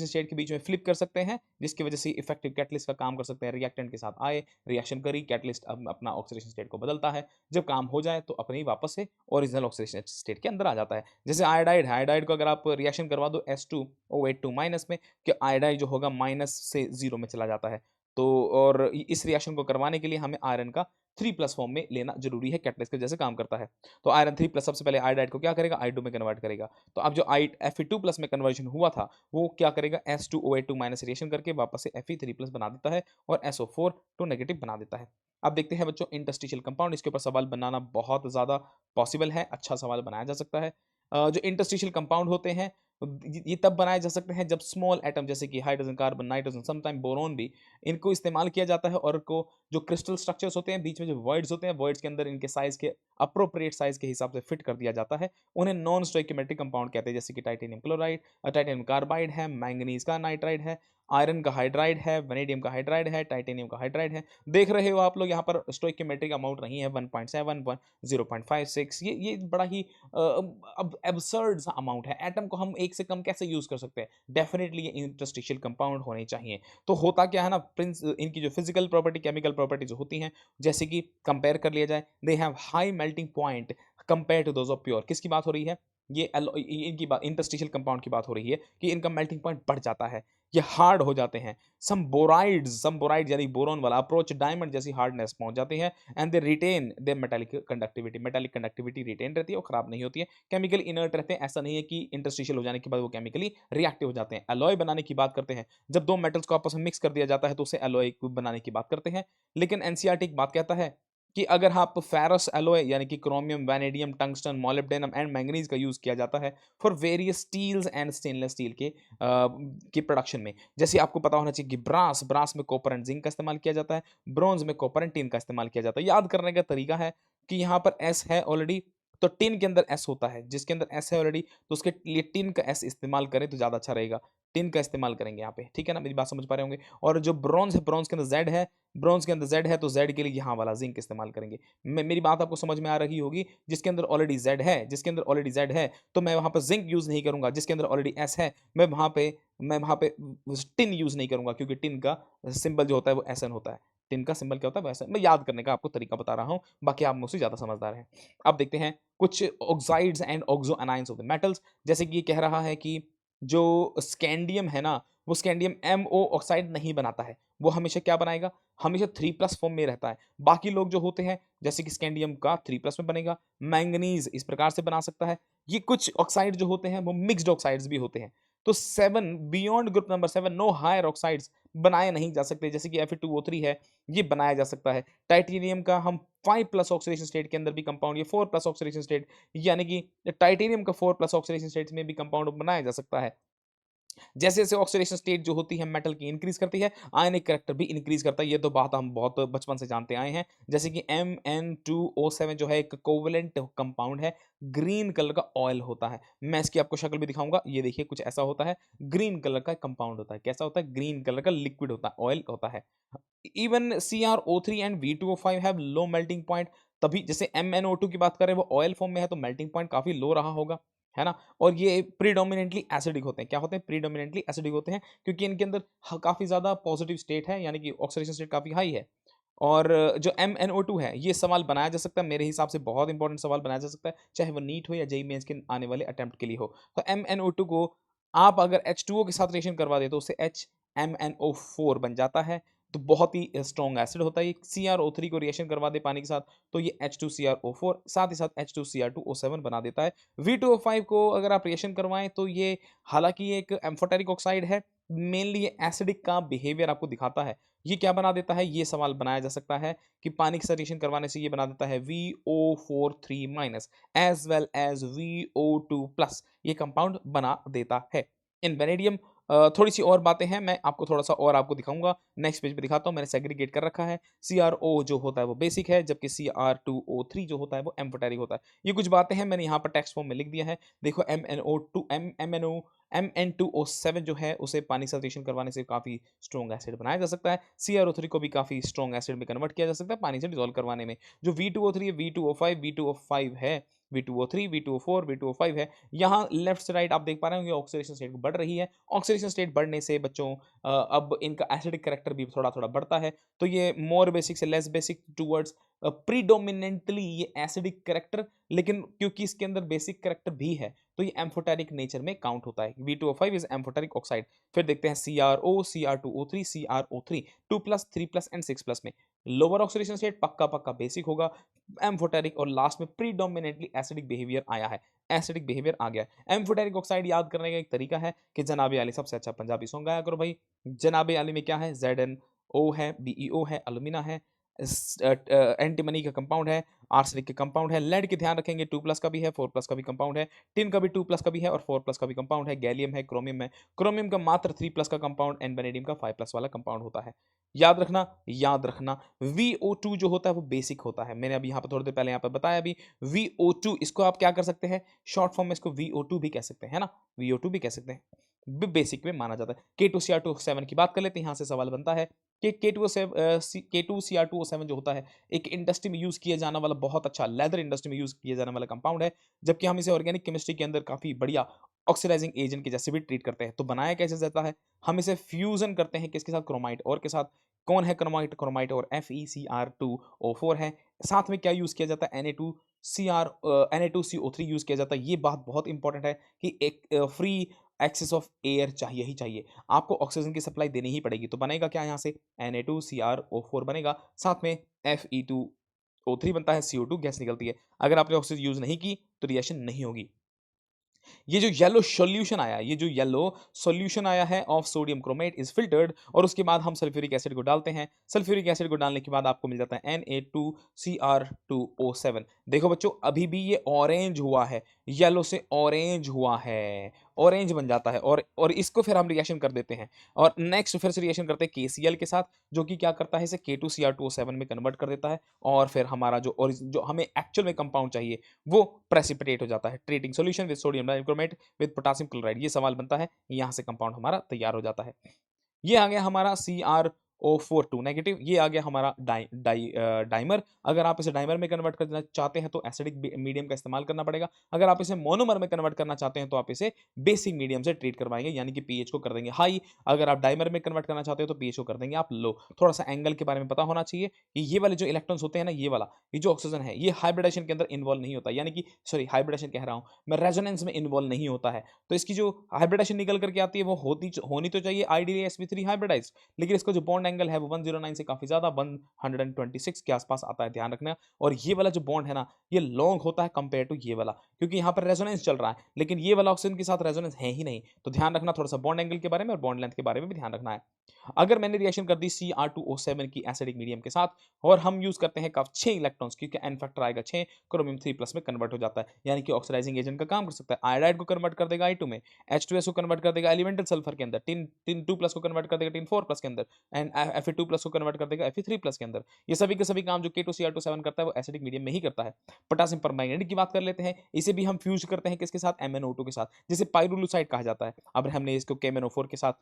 state के बीच में फ्लिप कर सकते हैं, जिसकी वजह से इफेक्टिव कैटलिस्ट का काम कर सकते हैं। रिएक्टेंट के साथ आए, रिएक्शन करी, कैटलिस्ट अपना ऑक्सीडेशन स्टेट को बदलता है। जब काम हो जाए तो अपने ही वापस से ओरिजिनल ऑक्सीडेशन स्टेट के अंदर आ जाता है। जैसे आयोडाइड है, आयोडाइड को अगर आप रिएक्शन करवा दो S2O8 माइनस में, कि आयोडाइड जो होगा माइनस से 0 में चला जाता है। तो और इस रिएक्शन को करवाने के लिए हमें आयरन का 3+ फॉर्म में लेना जरूरी है, कैटलिस्ट के जैसे काम करता है। तो आयरन 3+ सबसे पहले आयोडाइड को क्या करेगा? I2 में कन्वर्ट करेगा। तो अब जो Fe2+ में कन्वर्जन हुआ था, वो क्या करेगा? S2O8 माइनस रिएक्शन करके वापस से Fe3+ बना देता है, और SO4 टू नेगेटिव बना देता है। अब देखते हैं बच्चों इंटरस्टिशियल कंपाउंड। इसके ऊपर सवाल बनाना बहुत ज़्यादा पॉसिबल है, अच्छा सवाल बनाया जा सकता है। जो इंटरस्टिशियल कंपाउंड होते हैं, ये तब बनाए जा सकते हैं जब स्मॉल एटम, जैसे कि hydrogen, carbon, nitrogen, sometime boron भी, इनको इस्तेमाल किया जाता है, और को जो क्रिस्टल स्ट्रक्चर्स होते हैं, बीच में जो वर्ड्स होते हैं, वर्ड्स के अंदर इनके साइज के अप्रोप्रिएट साइज के हिसाब से फिट कर दिया जाता है। उन्हें नॉन स्टोइकियोमेट्रिक कंपाउंड कहते हैं, जैसे कि टाइटेनियम क्लोराइड, टाइटेनियम कार्बाइड है, मैंगनीज का नाइट्राइड है, आयरन का हाइड्राइड है, वेनेडियम का हाइड्राइड है, टाइटेनियम का हाइड्राइड है। देख रहे हो आप लोग यहाँ पर स्टोइकियोमेट्रिक अमाउंट नहीं है, 1.7, 0.56। ये बड़ा ही अब एब्सर्ड सा अमाउंट है। एटम को हम एक से कम कैसे यूज कर सकते हैं? डेफिनेटली ये इंटरस्टिशियल कंपाउंड होने चाहिए। तो होता क्या है ना, प्रिंस इनकी जो फिजिकल प्रॉपर्टी, केमिकल प्रॉपर्टी जो होती हैं, जैसे कि कंपेयर कर लिया जाए, they have high melting point compare to those of pure. किसकी बात हो रही है? ये इनकी बात, इंटरस्टिशियल कंपाउंड की बात हो रही है कि इनका मेल्टिंग पॉइंट बढ़ जाता है, ये हार्ड हो जाते हैं। सम बोराइड्स यानी बोरॉन वाला अप्रोच डायमंड जैसी हार्डनेस पहुंच जाते हैं, and they retain their metallic conductivity retain रहती है और खराब नहीं होती है। केमिकल इनर्ट रहते हैं, ऐसा नहीं है कि इंटरस्टिशियल हो जाने के बाद वो केमिकली रिएक्टिव हो जाते हैं। अलॉय बनाने की बात करते हैं, जब दो मेटल्स को आपस में मिक्स कर दिया जाता है तो उसे अलॉय बनाने की बात करते हैं। लेकिन एनसीईआरटी एक बात कहता है कि अगर आप फेरस एलॉय यानी कि chromium, vanadium, tungsten, molybdenum and manganese का यूज किया जाता है for various steels and stainless steel की प्रोडक्शन में। जैसे आपको पता होना चाहिए कि ब्रास में कॉपर एंड जिंक का इस्तेमाल किया जाता है, ब्रॉन्ज में कॉपर एंड टिन का इस्तेमाल किया जाता है। याद करने का तरीका है कि यहाँ पर एस है ऑलरेडी, तो टिन के अंदर एस होता है, जिसके अंदर एस है ऑलरेडी तो उसके लिए टिन का एस इस्तेमाल करें तो ज्यादा अच्छा रहेगा। टिन का इस्तेमाल करेंगे यहाँ पे, ठीक है ना, मेरी बात समझ पा रहे होंगे। और जो ब्रॉन्ज है, ब्रॉन्ज के अंदर जेड है, ब्रॉन्ज के अंदर जेड है तो जेड के लिए यहाँ वाला जिंक इस्तेमाल करेंगे। मेरी बात आपको समझ में आ रही होगी। जिसके अंदर ऑलरेडी जेड है तो मैं वहां पर जिंक यूज नहीं करूंगा। जिसके अंदर ऑलरेडी एस है मैं वहां पे टिन यूज नहीं करूंगा, क्योंकि टिन का सिंबल जो होता है वो एसएन होता है। टिन का सिंबल क्या होता है वो एसएन। मैं याद करने का आपको तरीका बता रहा हूं, बाकी आप मुझसे ज्यादा समझदार हैं। अब देखते हैं कुछ oxides and oxo anions of the metals. जैसे कि ये कह रहा है कि जो स्कैंडियम है ना, वो स्कैंडियम एमओ ऑक्साइड नहीं बनाता है, वो हमेशा क्या बनाएगा, हमेशा 3+ फॉर्म में रहता है। बाकी लोग जो होते हैं जैसे कि स्कैंडियम का 3+ में बनेगा, मैंगनीज इस प्रकार से बना सकता है। ये कुछ ऑक्साइड जो होते हैं वो मिक्स्ड ऑक्साइड्स भी होते हैं। तो 7 beyond group number 7 no higher oxides बनाए नहीं जा सकते। जैसे कि Fe2O3 है, ये बनाया जा सकता है। टाइटेनियम का हम 5+ ऑक्सीडेशन स्टेट के अंदर भी कंपाउंड, ये 4+ ऑक्सीडेशन स्टेट, यानी कि टाइटेनियम का 4+ ऑक्सीडेशन स्टेट में भी कंपाउंड बनाया जा सकता है। जैसे जैसे ऑक्सीडेशन स्टेट जो होती है मेटल की इंक्रीज करती है, आयनिक करैक्टर भी इंक्रीज करता है। ये तो बात हम बहुत बचपन से जानते आए हैं। जैसे कि MN2O7 जो है एक कोवेलेंट कंपाउंड है, ग्रीन कलर का ऑयल होता है। मैं इसकी आपको शक्ल भी दिखाऊंगा, ये देखिए कुछ ऐसा होता है, ग्रीन कलर का कंपाउंड होता है। कैसा होता है, ग्रीन कलर का लिक्विड होता है, ऑयल होता है। Even CrO3 and V2O5 have low melting point. तभी जैसे MnO2 की बात करें, वो ऑयल फॉर्म में है तो मेल्टिंग पॉइंट काफी लो रहा होगा, है ना। और ये प्रीडोमिनेंटली एसिडिक होते हैं। क्या होते हैं, प्रीडोमिनेंटली एसिडिक होते हैं, क्योंकि इनके अंदर काफी ज्यादा पॉजिटिव स्टेट है, यानी कि ऑक्सीडेशन स्टेट काफी हाई है। और जो MnO2 है, ये सवाल बनाया जा सकता है, मेरे हिसाब से बहुत इंपॉर्टेंट सवाल बनाया जा सकता है, चाहे वो नीट हो या जेईई मेंस के आने वाले अटेम्प्ट के लिए हो। तो MnO2 को आप अगर H2O के साथ रिएक्शन करवा दे तो उससे HMnO4 बन जाता है। तो बहुत ही स्ट्रॉन्ग एसिड होता है ये। CrO3 को रिएक्शन करवा दे पानी के साथ तो ये H2CrO4 साथ ही साथ H2Cr2O7 बना देता है। V2O5 को अगर आप रिएक्शन करवाएं तो ये, हालांकि ये एक एम्फोटेरिक ऑक्साइड है, मेनली ये एसिडिक का बिहेवियर आपको दिखाता है। ये क्या बना देता है, ये सवाल बनाया जा सकता है कि पानी के साथ रिएक्शन करवाने से ये बना देता है VO43- as well as VO2+, ये कंपाउंड बना देता है। इन वेनेडियम थोड़ी सी और बातें हैं, मैं आपको थोड़ा सा और आपको दिखाऊंगा। नेक्स्ट पेज पे दिखाता हूँ, मैंने सेग्रीगेट कर रखा है। CrO जो होता है वो बेसिक है, जबकि Cr2O3 जो होता है वो एम्फोटेरिक होता है। ये कुछ बातें हैं, मैंने यहाँ पर टेक्स्ट फॉर्म में लिख दिया है। देखो MnO7 जो है उसे पानी के साथ रिएक्शन करवाने से काफी स्ट्रॉन्ग एसिड बनाया जा सकता है। CrO3 को भी काफी स्ट्रॉन्ग एसिड में कन्वर्ट किया जा सकता है पानी से डिसॉल्व करवाने में। जो V2O3 है, V2O5 है, V2O3, V2O4, V2O5 है। यहाँ लेफ्ट से राइट आप देख पा रहे होंगे ऑक्सीडेशन स्टेट बढ़ रही है। ऑक्सीडेशन स्टेट बढ़ने से बच्चों अब इनका एसिडिक कैरेक्टर भी थोड़ा थोड़ा बढ़ता है। तो ये मोर बेसिक से लेस बेसिक टूवर्ड्स प्रीडोमिनेंटली ये एसिडिक कैरेक्टर, लेकिन क्योंकि इसके अंदर बेसिक कैरेक्टर भी है तो ये एम्फोटेरिक नेचर में काउंट होता है। V2O5 is amphoteric oxide. फिर देखते हैं CrO, Cr2O3, CrO3 2+, 3+ एंड 6+ में लोअर ऑक्सीडेशन स्टेट पक्का पक्का बेसिक होगा, एम्फोटेरिक, और लास्ट में प्रीडोमिनेंटली एसिडिक बिहेवियर आया है, एसिडिक बिहेवियर आ गया। एम्फोटेरिक ऑक्साइड याद करने का एक तरीका है कि जनाबे आली, सबसे अच्छा पंजाबी सॉन्ग गाया करो भाई। जनाबे आली में क्या है, ZnO है, BeO है, अलुमिना है, एंटीमनी का कंपाउंड है, आर्सेनिक के कंपाउंड है। लेड के ध्यान रखेंगे 2+ का भी है, 4+ का भी कंपाउंड है। टिन का भी 2+ का भी है और 4+ का भी कंपाउंड है। गैलियम है, क्रोमियम है, क्रोमियम का मात्र 3+ का कंपाउंड एंड वेनेडियम का 5+ वाला कंपाउंड होता है। याद रखना VO2 जो होता है वो बेसिक होता है। मैंने अभी यहाँ पर थोड़ी देर पहले यहाँ पर बताया भी, VO2 इसको आप क्या कर सकते हैं, शॉर्ट फॉर्म में इसको VO2 भी कह सकते हैं, है ना, VO2 भी कह सकते हैं, बेसिक में माना जाता है। K2Cr2O7 की बात कर लेते हैं, यहाँ से सवाल बनता है कि K2Cr2O7 जो होता है एक इंडस्ट्री में यूज किया जाने वाला बहुत अच्छा, लेदर इंडस्ट्री में यूज किया जाने वाला कंपाउंड है, जबकि हम इसे ऑर्गेनिक केमिस्ट्री के अंदर काफी बढ़िया ऑक्सीडाइजिंग एजेंट के जैसे भी ट्रीट करते हैं। तो बनाया कैसे जाता है, हम इसे फ्यूजन करते हैं किसके साथ, क्रोमाइट और के साथ। कौन है क्रोमाइट, क्रोमाइट और FeCr2O4 है। साथ में क्या यूज किया जाता है, Na2CO3 यूज किया जाता है। ये बात बहुत इंपॉर्टेंट है कि एक फ्री एक्सेस ऑफ एयर चाहिए ही चाहिए, आपको ऑक्सीजन की सप्लाई देनी ही पड़ेगी। तो बनेगा क्या यहाँ से, Na2CrO4 बनेगा, साथ में Fe2O3 बनता है, CO2 गैस निकलती है। अगर आपने ऑक्सीजन यूज नहीं की तो रिएक्शन नहीं होगी। ये जो येलो सॉल्यूशन आया, ये जो येलो सॉल्यूशन आया है of sodium chromate is filtered, और उसके बाद हम सल्फ्यूरिक एसिड को डालते हैं। सल्फ्यूरिक एसिड को डालने के बाद आपको मिल जाता है Na2Cr2O7। देखो बच्चों, अभी भी ये ऑरेंज हुआ है, येलो से ऑरेंज हुआ है, ऑरेंज बन जाता है, और इसको फिर हम रिएक्शन कर देते हैं। और नेक्स्ट फिर से रिएक्शन करते हैं KCl के साथ, जो कि क्या करता है, इसे K2Cr2O7 में कन्वर्ट कर देता है, और फिर हमारा जो हमें एक्चुअल में कंपाउंड चाहिए वो प्रेसिपिटेट हो जाता है। Treating solution with sodium dichromate with potassium chloride, ये सवाल बनता है, यहाँ से कंपाउंड हमारा तैयार हो जाता है। ये आ गया हमारा CrO4 नेगेटिव, ये आ गया हमारा डाइमर। अगर आप इसे डाइमर में कन्वर्ट करना चाहते हैं तो एसिडिक मीडियम का इस्तेमाल करना पड़ेगा। अगर आप इसे मोनोमर में कन्वर्ट करना चाहते हैं तो आप इसे बेसिक मीडियम से ट्रीट करवाएंगे, यानी कि पीएच को कर देंगे हाई। अगर आप डाइमर में कन्वर्ट करना चाहते हो तो पीएच को कर देंगे आप लो। थोड़ा सा एंगल के बारे में पता होना चाहिए कि ये वाले जो इलेक्ट्रॉन्स होते हैं ना, ये वाला, ये जो ऑक्सीजन है, ये हाइब्रिडेशन के अंदर इन्वॉल्व नहीं होता, यानी कि सॉरी हाइब्रिडेशन कह रहा हूं मैं, रेजोनेंस में इन्वॉल्व नहीं होता है। तो इसकी जो हाइब्रिडेशन निकल करके आती है वो होनी तो चाहिए आइडियली sp3 हाइब्रिडाइज्ड, लेकिन इसका जो बॉन्ड एंगल है वो 109 से काफी ज्यादा 126 के आसपास आता है, ध्यान रखना। और ये वाला जो बॉन्ड है ना, ये लॉन्ग होता है कंपेयर टू ये वाला, क्योंकि यहाँ पर रेजोनेंस चल रहा है, लेकिन ये वाला ऑक्सीजन के साथ रेजोनेंस है ही नहीं। तो ध्यान रखना थोड़ा सा बॉन्ड एंगल के बारे में और बॉन्ड लेंथ के बारे में भी ध्यान रखना है। अगर मैंने रिएक्शन कर दी Cr2O7 की एसिडिक मीडियम के साथ, और हम यूज करते हैं कब 6 इलेक्ट्रॉन्स, क्योंकि एन फैक्टर आएगा 6, क्रोमियम 3+ में कन्वर्ट हो जाता है, यानी कि ऑक्सीडाइजिंग एजेंट का काम कर सकता है। आयोडाइड को कन्वर्ट कर देगा I2 में, H2S को कन्वर्ट कर देगा एलिमेंटल सल्फर के अंदर, टिन 2+ को कन्वर्ट कर देगा टिन 4+ के अंदर, एंड Fe2+ को कन्वर्ट कर देगा Fe3+ के अंदर। ये सभी के सभी काम जो K2Cr2O7 करता है वो एसिडिक मीडियम में ही करता है। पोटेशियम परमैंगनेट की बात कर लेते हैं, इसे भी हम फ्यूज करते हैं किसके साथ, MnO2 के साथ, जिसे पाइरुलुसाइड कहा जाता है। अब हमने इसको KMnO4 के साथ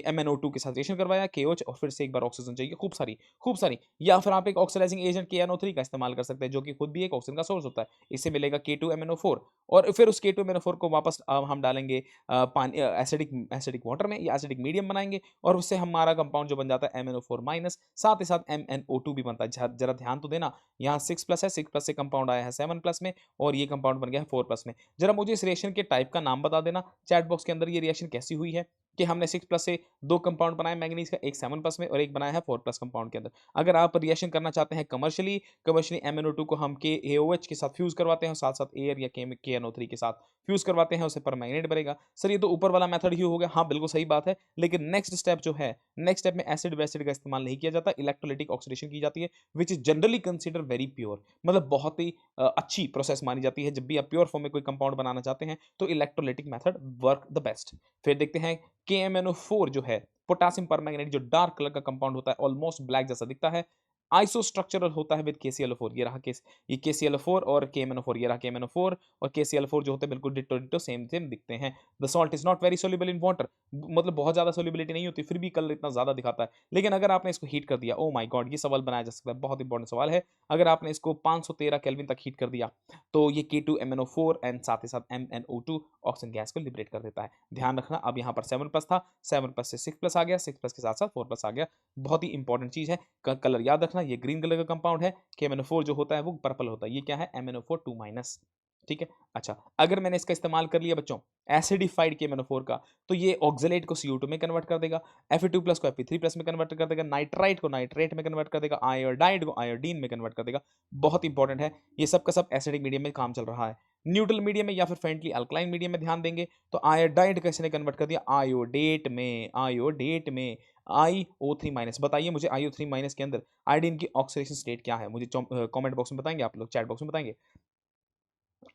MnO2 के साथ रिएक्शन करवाया, KOH, और फिर से एक बार ऑक्सीजन चाहिए, खूब सारी खूब सारी। या फिर आप एक ऑक्सीडाइजिंग एजेंट KNO3 का इस्तेमाल कर सकते हैं, जो कि खुद भी एक ऑक्सीजन का सोर्स होता है। इससे मिलेगा K2MnO4, और फिर उस K2MnO4 को वापस हम डालेंगे पानी एसिडिक वाटर में, या एसिडिक मीडियम बनाएंगे, और उससे हमारा कंपाउंड जो बन जाता है MnO4-, साथ ही साथ MnO2 भी बनता है। जरा ध्यान तो देना, यहाँ 6+ है, 6+ से कंपाउंड आया है 7+ में, और ये कंपाउंड बन गया है 4+ में। जरा मुझे इस रिएक्शन के टाइप का नाम बता देना चैट बॉक्स के अंदर, ये रिएक्शन कैसी हुई है कि हमने 6+ से 2 कंपाउंड बनाए मैंगनीज का, एक 7+ में और एक बनाया है 4+ कंपाउंड के अंदर। अगर आप रिएक्शन करना चाहते हैं कमर्शियली MnO2 को हम KAOH के साथ फ्यूज करवाते हैं, साथ साथ एयर या KNO3 के साथ फ्यूज करवाते हैं, उससे परमैंगनेट बनेगा। सर ये तो ऊपर वाला मेथड ही हो गया, हाँ बिल्कुल सही बात है, लेकिन नेक्स्ट स्टेप जो है, नेक्स्ट स्टेप में एसिड वेसिड का इस्तेमाल नहीं किया जाता, इलेक्ट्रोलाइटिक ऑक्सीडेशन की जाती है, which is generally consider very pure, मतलब बहुत ही अच्छी प्रोसेस मानी जाती है। जब भी आप प्योर फॉर्म में कोई कंपाउंड बनाना चाहते हैं तो electrolytic method work the best. फिर देखते हैं KMnO4 जो है, पोटेशियम परमैंगनेट, जो डार्क कलर का कंपाउंड होता है, ऑलमोस्ट ब्लैक जैसा दिखता है, आइसोस्ट्रक्चरल होता है विद KClO4। ये रहा ये KClO4 और KMnO4, ये रहा KMnO4 और KClO4 जो होते हैं बिल्कुल डिट्टो डिट्टो सेम सेम दिखते हैं। The salt is not very soluble in water, मतलब बहुत ज्यादा सोल्युबिलिटी नहीं होती, फिर भी कलर इतना ज्यादा दिखाता है। लेकिन अगर आपने इसको हीट कर दिया, ओ माय गॉड, ये सवाल बनाया जा सकता है, बहुत इंपॉर्टेंट सवाल है। अगर आपने इसको 513 केल्विन तक हीट कर दिया तो ये K2MnO4 एंड साथ ही साथ MnO2 ऑक्सीजन गैस को लिबरेट कर देता है। ध्यान रखना, अब यहाँ पर 7+ था, 7+ से 6+ आ गया, 6+ के साथ साथ 4+ आ गया। बहुत ही इंपॉर्टेंट चीज है, कलर याद रखना, ये ग्रीन कलर का कंपाउंड है, KMnO4 जो होता है वो पर्पल होता है। ये क्या है, MnO4 2-, ठीक है। अच्छा, अगर मैंने इसका इस्तेमाल कर लिया बच्चों एसिडिफाइड KMnO4 का, तो ये ऑक्सलेट को CO2 में कन्वर्ट कर देगा, Fe2+ को Fe3+ में कन्वर्ट कर देगा, नाइट्राइट को नाइट्रेट में कन्वर्ट कर देगा, आयोडाइड को आयोडीन में कन्वर्ट कर देगा। बहुत इंपॉर्टेंट है, ये सब का सब एसिडिक मीडियम में काम चल रहा है। न्यूट्रल मीडियम में या फिर फ्रेंडली अल्कलाइन मीडियम में ध्यान देंगे तो आयोडाइड कैसे ने कन्वर्ट कर दिया, आयोडेट में, आयोडेट में IO3-। बताइए मुझे IO3- के अंदर आयोडीन की ऑक्सीडेशन स्टेट क्या है, मुझे कमेंट बॉक्स में बताएंगे, आप लोग चैट बॉक्स में बताएंगे।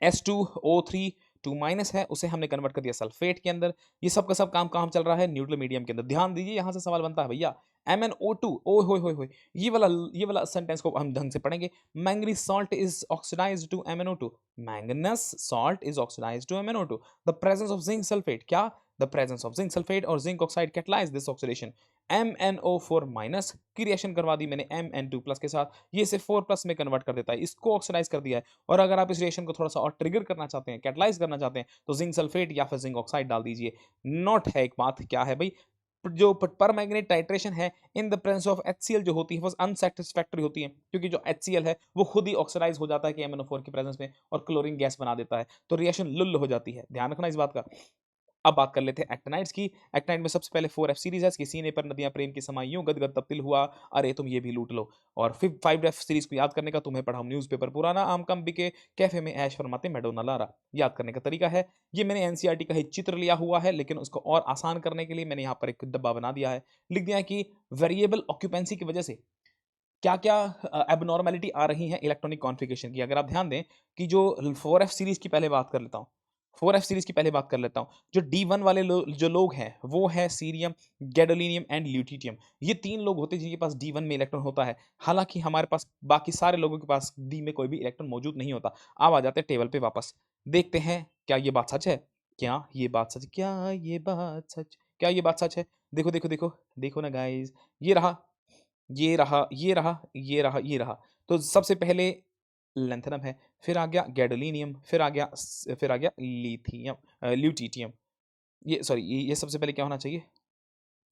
S2O3 2- है, उसे हमने कन्वर्ट कर दिया सल्फेट के अंदर। ये सब का सब काम काम चल रहा है न्यूट्रल मीडियम के अंदर। ध्यान दीजिए, यहां से सवाल बनता है भैया, MnO2, ओ हो, ये वाला सेंटेंस को हम ढंग से पढ़ेंगे। Manganese salt is oxidised to MnO2, manganous salt is oxidised to MnO2, the presence of zinc sulphate, क्या, the presence of zinc sulphate और zinc oxide catalyse this oxidation. MnO4- की रिएक्शन करवा दी मैंने Mn2+ के साथ, ये इसे 4+ में कन्वर्ट कर देता है, इसको ऑक्सीडाइज कर दिया है। और अगर आप इस रिएक्शन को थोड़ा सा और ट्रिगर करना चाहते हैं, कैटलाइज करना चाहते हैं, तो जिंक सल्फेट या फिर जिंक ऑक्साइड डाल दीजिए। नॉट है एक बात, क्या है भाई, जो परमैंगनेट टाइट्रेशन है in the presence of HCl जो होती है वो अनसेटिस्फैक्टरी होती है, क्योंकि जो HCl है वो खुद ही ऑक्सीडाइज हो जाता है कि MnO4 की प्रेजेंस में और क्लोरीन गैस बना देता है, तो रिएक्शन लुल हो जाती है, ध्यान रखना इस बात का। अब बात कर लेते हैं एक्टिनाइड्स की। एक्टिनाइड में सबसे पहले 4F सीरीज है, किसी ने पर नदियां प्रेम की समाई यूं गदगद तब्दिल हुआ, अरे तुम ये भी लूट लो। और फिर 5F सीरीज को याद करने का तुम्हें पढ़ा न्यूज़पेपर पुराना, आम कम बिके कैफे में ऐश फरमाते मैडोना लारा। याद करने का तरीका है, ये मैंने एनसीईआरटी का ही चित्र लिया हुआ है, लेकिन उसको और आसान करने के लिए मैंने यहाँ पर एक डब्बा बना दिया है, लिख दिया है कि वेरिएबल ऑक्यूपेंसी की वजह से क्या क्या एबनॉर्मेलिटी आ रही है इलेक्ट्रॉनिक कॉन्फ़िगरेशन की। अगर आप ध्यान दें कि जो 4F सीरीज की पहले बात कर लेता हूँ, 4F सीरीज की पहले बात कर लेता हूँ, जो D1 वाले जो लोग हैं वो है सीरियम, गैडोलिनियम एंड ल्यूटिटियम। ये 3 लोग होते हैं जिनके पास D1 में इलेक्ट्रॉन होता है, हालांकि हमारे पास बाकी सारे लोगों के पास D में कोई भी इलेक्ट्रॉन मौजूद नहीं होता। अब आ जाते हैं टेबल पे वापस, देखते हैं क्या ये बात सच है, क्या ये बात सच, क्या ये बात सच, क्या ये बात सच है। देखो देखो देखो देखो ना गाइज, ये रहा, ये रहा, ये रहा, ये रहा, ये रहा। तो सबसे पहले लैंथनम है, फिर आ गया गैडोलिनियम, फिर आ गया लिथियम, ल्यूटिटियम। ये सॉरी, ये सबसे पहले क्या होना चाहिए,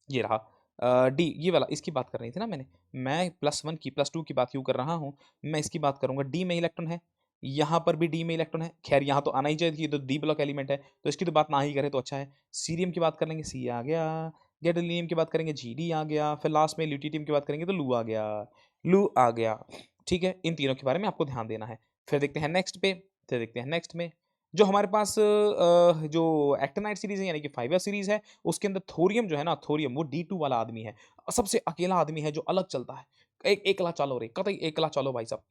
ये रहा डी, ये वाला, इसकी बात कर रही थी ना मैंने। मैं +1 की +2 की बात क्यों कर रहा हूँ, मैं इसकी बात करूंगा। डी में इलेक्ट्रॉन है, यहाँ पर भी डी में इलेक्ट्रॉन है, खैर यहाँ तो आना ही चाहिए, ये तो डी ब्लॉक एलिमेंट है, तो इसकी तो बात ना ही करें तो अच्छा है। सीरियम की बात कर लेंगे, सी आ गया। गैडोलिनियम की बात करेंगे, जी आ गया। फिर लास्ट में ल्यूटिटियम की बात करेंगे तो लू आ गया, लू आ गया। ठीक है, इन तीनों के बारे में आपको ध्यान देना है। फिर देखते हैं नेक्स्ट पे, फिर देखते हैं नेक्स्ट में जो हमारे पास जो एक्टिनाइड सीरीज है यानी कि 5F सीरीज है, उसके अंदर थोरियम जो है ना, थोरियम वो D2 वाला आदमी है, सबसे अकेला आदमी है जो अलग चलता है। एक एकला चलो रे, कतई एकला चलो भाई साहब।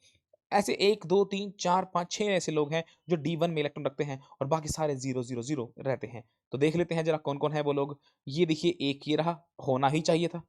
ऐसे 1 2 3 4 5 6 ऐसे लोग हैं जो D1 में इलेक्ट्रॉन रखते हैं और बाकी सारे 0 0 0 रहते हैं। तो देख लेते हैं जरा कौन कौन है वो लोग। ये देखिए, एक ये रहा, होना ही चाहिए था,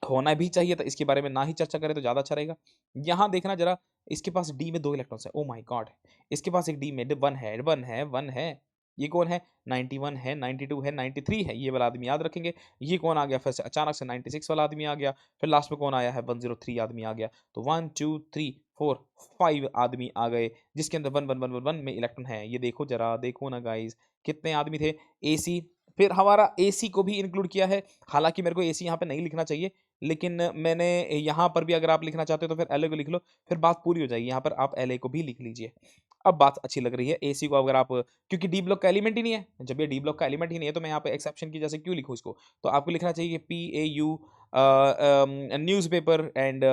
होना भी चाहिए था, इसके बारे में ना ही चर्चा करें तो ज़्यादा अच्छा रहेगा। यहाँ देखना ज़रा, इसके पास डी में 2 इलेक्ट्रॉन्स हैं, ओह माय गॉड! इसके पास एक डी में 1 है, 1 है, 1 है। ये कौन है? 91 है, 92 है, 93 है, ये वाला आदमी याद रखेंगे। ये कौन आ गया फिर से अचानक से? 96 वाला आदमी आ गया, फिर लास्ट में कौन आया है? 103 आदमी आ गया। तो 1 2 3 4 5 आदमी आ गए, जिसके अंदर 1 1 1 1 1 में इलेक्ट्रॉन है। ये देखो ज़रा, देखो ना गाइज़, कितने आदमी थे? एसी, फिर हमारा एसी को भी इंक्लूड किया है। हालाँकि मेरे को एसी यहाँ पे नहीं लिखना चाहिए, लेकिन मैंने यहाँ पर भी अगर आप लिखना चाहते हो तो फिर एलए को लिख लो, फिर बात पूरी हो जाएगी। यहाँ पर आप एलए को भी लिख लीजिए। अब बात अच्छी लग रही है। एसी को अगर आप, क्योंकि डी ब्लॉक का एलिमेंट ही नहीं है, जब ये डी ब्लॉक का एलिमेंट ही नहीं है तो मैं यहाँ पे एक्सेप्शन की जैसे क्यों लिखूँ इसको? तो आपको लिखना चाहिए PAU न्यूज़पेपर एंड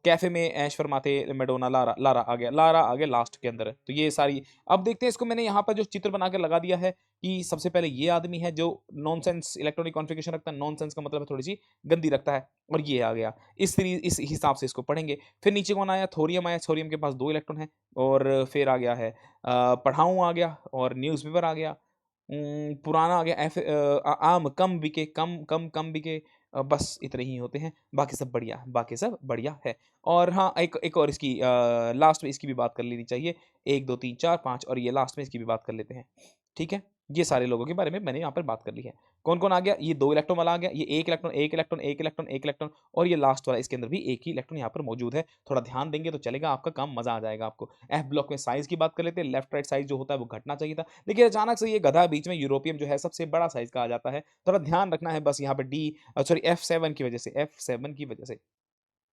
कैफ़े में ऐश फरमाते मैडोना लारा, लारा आ गया, लारा आ गया लास्ट के अंदर। तो ये सारी, अब देखते हैं इसको, मैंने यहाँ पर जो चित्र बना के लगा दिया है कि सबसे पहले ये आदमी है जो नॉनसेंस इलेक्ट्रॉनिक कॉन्फ़िगरेशन रखता है। नॉनसेंस का मतलब है थोड़ी-सी गंदी रखता है, और ये आ गया। इस हिसाब से इसको पढ़ेंगे। फिर नीचे कौन आया? थोरियम आया, थोरियम के पास 2 इलेक्ट्रॉन हैं, और फिर आ गया है पढ़ाऊँ आ गया, और न्यूज़पेपर आ गया। पुराना आ गया, आम कम बिके, कम बिके। बस इतने ही होते हैं, बाकी सब बढ़िया, बाकी सब बढ़िया है। और हाँ, एक एक और इसकी लास्ट में इसकी भी बात कर लेनी चाहिए। 1 2 3 4 5 और ये लास्ट में इसकी भी बात कर लेते हैं। ठीक है? ये सारे लोगों के बारे में मैंने यहाँ पर बात कर ली है। कौन-कौन आ गया? ये 2 इलेक्ट्रॉन वाला आ गया, ये 1 इलेक्ट्रॉन, 1 इलेक्ट्रॉन, 1 इलेक्ट्रॉन, 1 इलेक्ट्रॉन, और ये लास्ट वाला, इसके अंदर भी 1 ही इलेक्ट्रॉन यहाँ पर मौजूद है। थोड़ा ध्यान देंगे तो चलेगा, आपका काम मज़ा आ जाएगा आपको। एफ ब्लॉक में साइज़ की बात कर लेते हैं, लेफ्ट राइट साइज़ जो होता है वो घटना चाहिए था। लेकिन अचानक से ये गधा बीच में यूरोपियम जो है सबसे बड़ा साइज़ का आ जाता है। थोड़ा ध्यान रखना है बस यहाँ पे सॉरी F7 की वजह से, F7 की वजह से।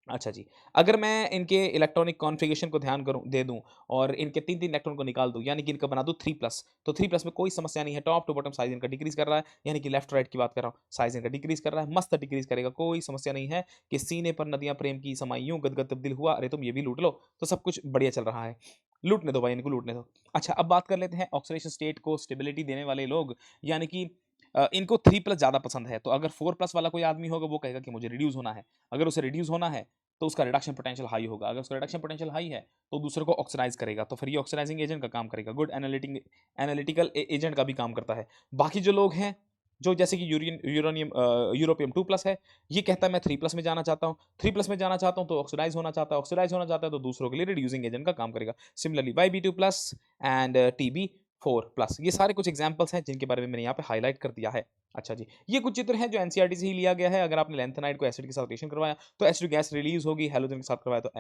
अच्छा जी, अगर मैं इनके इलेक्ट्रॉनिक कॉन्फ़िगरेशन को ध्यान करूँ दे दूँ और इनके 3-3 इलेक्ट्रॉन को निकाल दूँ, यानी कि इनका बना दूँ 3+, तो 3+ में कोई समस्या नहीं है, टॉप टू बॉटम साइज़ इनका डिक्रीज़ कर रहा है, यानी कि लेफ्ट राइट की बात कर रहा हूँ, साइज़ इनका डिक्रीज़ कर रहा है, मस्त डिक्रीज़ करेगा, कोई समस्या नहीं है कि सीने पर नदियाँ प्रेम की समाई यूँ गदगद तब्दील हुआ, अरे तुम ये भी लूट लो, तो सब कुछ बढ़िया चल रहा है। लूटने दो भाई, इनको लूटने दो। अच्छा, अब बात कर लेते हैं ऑक्सीडेशन स्टेट को स्टेबिलिटी देने वाले लोग, यानी कि इनको 3+ ज़्यादा पसंद है, तो अगर 4+ वाला कोई आदमी होगा वो कहेगा कि मुझे रिड्यूस होना है। अगर उसे रिड्यूस होना है तो उसका रिडक्शन पोटेंशियल हाई होगा। अगर उसका रिडक्शन पोटेंशियल हाई है तो दूसरे को ऑक्सीडाइज करेगा, तो फिर ये ऑक्सीडाइजिंग एजेंट का काम करेगा। गुड एनालिटिकल एजेंट का भी काम करता है। बाकी जो लोग हैं, जो जैसे कि यूरोपियम 2+ है, ये कहता है मैं 3+ में जाना चाहता हूँ, 3+ में जाना चाहता हूँ तो ऑक्सीडाइज होना चाहता है, ऑक्सीडाइज होना चाहता है तो दूसरों के लिए रिड्यूसिंग एजेंट का काम करेगा। सिमिलरली YB2+ एंड TB4+, ये सारे कुछ एग्जाम्पल्स हैं जिनके बारे में मैंने यहाँ पे हाईलाइट कर दिया है। अच्छा जी, ये कुछ चित्र हैं जो एनसीईआरटी से ही लिया गया है। अगर आपने लैंथेनाइड को एसिड के साथ रिएक्शन करवाया तो एच2 गैस रिलीज़ होगी, हैलोजन के साथ करवाया तो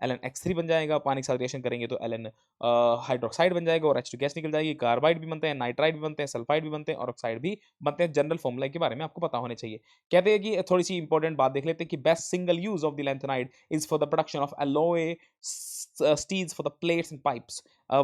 LnX3 बन जाएगा, पानी के साथ रिएक्शन करेंगे तो हाइड्रॉक्साइड बन जाएगा और H2 गैस निकल जाएगी। कार्बाइड भी बनते हैं, नाइट्राइड भी बनते हैं, सल्फाइड भी बनते हैं और ऑक्साइड भी बनते हैं। जनरल फ़ॉर्मूला के बारे में आपको पता होने चाहिए। कहते हैं कि थोड़ी-सी इंपॉर्टेंट बात देख लेते हैं कि best single use of the lanthanide is for the production of alloy steels for the plates and pipes.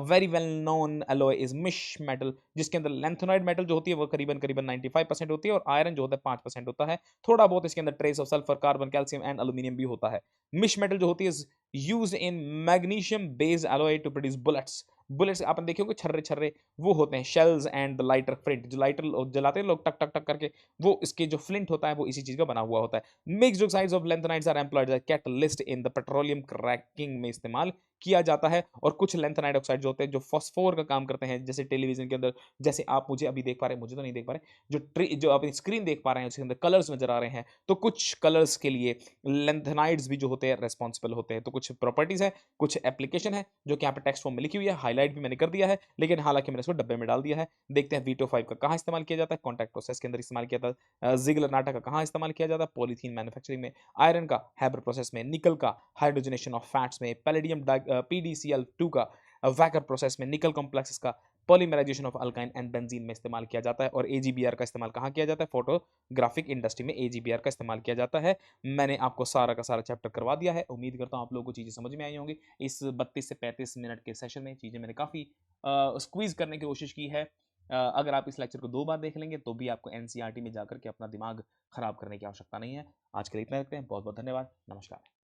Very well known alloy is misch metal, जिसके अंदर लैंथेनाइड मेटल जो होती है वो करीबन-करीबन 95% होती है और आयरन जो होता है 5% होता है। थोड़ा बहुत इसके अंदर trace of sulphur, carbon, calcium and aluminium भी होता है। मिश मेटल जो होती है is used in magnesium based alloy to produce bullets. Bullets आपने देखे होंगे छर्रे-छर्रे वो होते हैं shells and the lighter flint, जो लाइटर जलाते हैं लोग टक टक टक करके, वो इसके जो फ्लिंट होता है वो इसी चीज़ का बना हुआ होता है। Mixed oxides of lanthanides are employed as a catalyst in the petroleum cracking में इस्तेमाल किया जाता है। और कुछ लैंथेनाइड ऑक्साइड जो होते हैं जो फॉस्फोर का काम करते हैं, जैसे टेलीविज़न के अंदर, जैसे आप मुझे अभी देख पा रहे हैं, मुझे तो नहीं देख पा रहे, जो आप स्क्रीन देख पा रहे हैं उसके अंदर कलर्स नज़र आ रहे हैं, तो कुछ कलर्स के लिए लैंथेनाइड्स भी जो होते हैं रिस्पॉन्सिबल होते हैं। तो कुछ प्रॉपर्टीज़ हैं, कुछ एप्लीकेशन है जो कि यहाँ पे टेक्स्ट फॉर्म में लिखी हुई है, हाइलाइट भी मैंने कर दिया है, लेकिन हालाँकि मैंने इसको डब्बे में डाल दिया है। देखते हैं वीटो 5 का कहाँ इस्तेमाल किया जाता है, कॉन्टैक्ट प्रोसेस के अंदर इस्तेमाल किया जाता है। ज़िगलर-नाटा का कहाँ इस्तेमाल किया जाता है, पॉलीथीन मैन्युफैक्चरिंग में। आयरन का हैबर प्रोसेस में, निकल का हाइड्रोजनेशन ऑफ फैट्स में, पैलेडियम PDCl2 का वैकर प्रोसेस में, निकल कॉम्प्लेक्सेस का polymerisation of alkyne and benzene में इस्तेमाल किया जाता है। और एजीबीआर का इस्तेमाल कहाँ किया जाता है, फोटोग्राफिक इंडस्ट्री में एजीबीआर का इस्तेमाल किया जाता है। मैंने आपको सारा का सारा चैप्टर करवा दिया है। उम्मीद करता हूँ आप लोगों को चीज़ें समझ में आई होंगी। इस 32 से 35 मिनट के सेशन में चीज़ें मैंने काफ़ी स्क्वीज़ करने की कोशिश की है। अगर आप इस लेक्चर को 2 बार देख लेंगे तो भी आपको एनसीईआरटी में जाकर के अपना दिमाग खराब करने की आवश्यकता नहीं है। आज के लिए इतना रखते हैं। बहुत-बहुत धन्यवाद। नमस्कार।